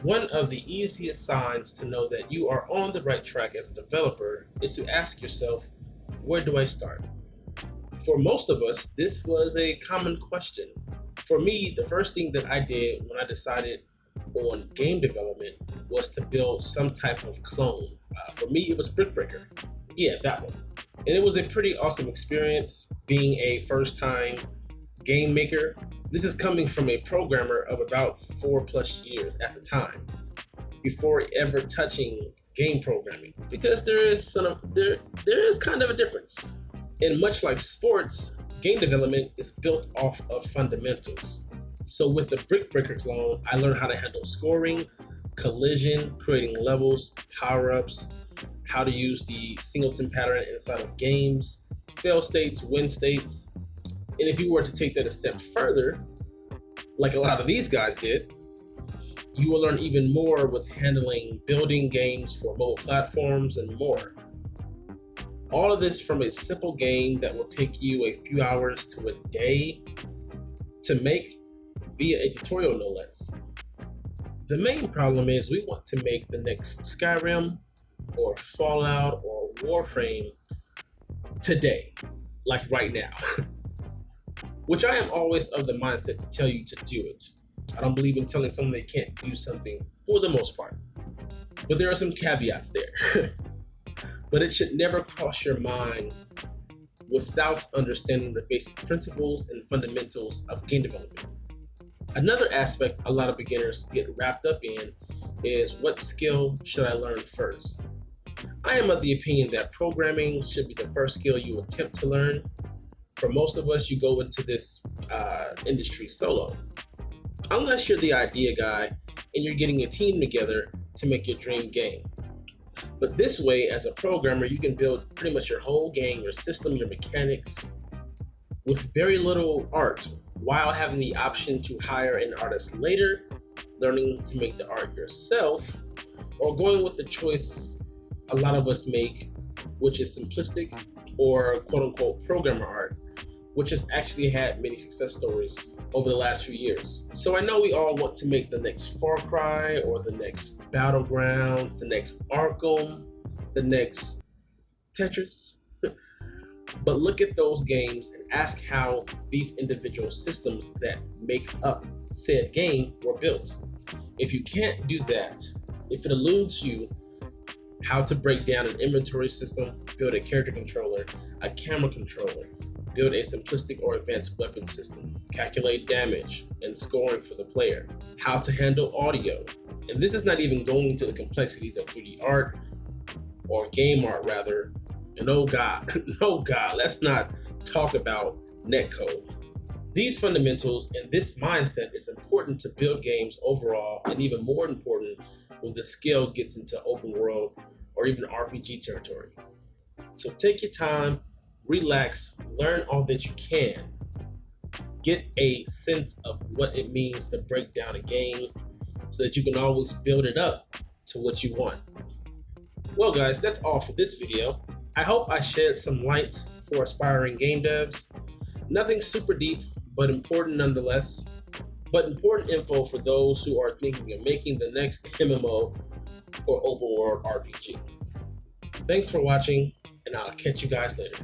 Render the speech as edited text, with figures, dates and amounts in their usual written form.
One of the easiest signs to know that you are on the right track as a developer is to ask yourself, where do I start? For most of us, this was a common question. For me, the first thing that I did when I decided on game development was to build some type of clone. For me, it was Brick Breaker. Yeah, that one. And it was a pretty awesome experience being a first time game maker. This is coming from a programmer of about 4+ years at the time, before ever touching game programming, because there is kind of a difference. And much like sports, game development is built off of fundamentals. So with the Brick Breaker clone, I learned how to handle scoring, collision, creating levels, power-ups, how to use the singleton pattern inside of games, fail states, win states. And if you were to take that a step further, like a lot of these guys did, you will learn even more with handling building games for mobile platforms and more. All of this from a simple game that will take you a few hours to a day to make via a tutorial, no less. The main problem is we want to make the next Skyrim or Fallout or Warframe today, like right now. Which I am always of the mindset to tell you to do it. I don't believe in telling someone they can't do something for the most part. But there are some caveats there. But it should never cross your mind without understanding the basic principles and fundamentals of game development. Another aspect a lot of beginners get wrapped up in is, what skill should I learn first? I am of the opinion that programming should be the first skill you attempt to learn. For most of us, you go into this industry solo, unless you're the idea guy and you're getting a team together to make your dream game. But this way, as a programmer, you can build pretty much your whole game, your system, your mechanics, with very little art, while having the option to hire an artist later, learning to make the art yourself, or going with the choice a lot of us make, which is simplistic or quote-unquote programmer art, which has actually had many success stories over the last few years. So I know we all want to make the next Far Cry or the next Battlegrounds, the next Arkham, the next Tetris. But look at those games and ask how these individual systems that make up said game were built. If you can't do that, if it eludes you how to break down an inventory system, build a character controller, a camera controller, build a simplistic or advanced weapon system, calculate damage and scoring for the player, how to handle audio. And this is not even going into the complexities of 3D art, or game art rather. And oh God, oh God, let's not talk about netcode. These fundamentals and this mindset is important to build games overall, and even more important when the skill gets into open world or even RPG territory. So take your time, relax, learn all that you can, get a sense of what it means to break down a game so that you can always build it up to what you want. Well guys, that's all for this video. I hope I shed some light for aspiring game devs. Nothing super deep, but important nonetheless. But important info for those who are thinking of making the next MMO or open world RPG. Thanks for watching, and I'll catch you guys later.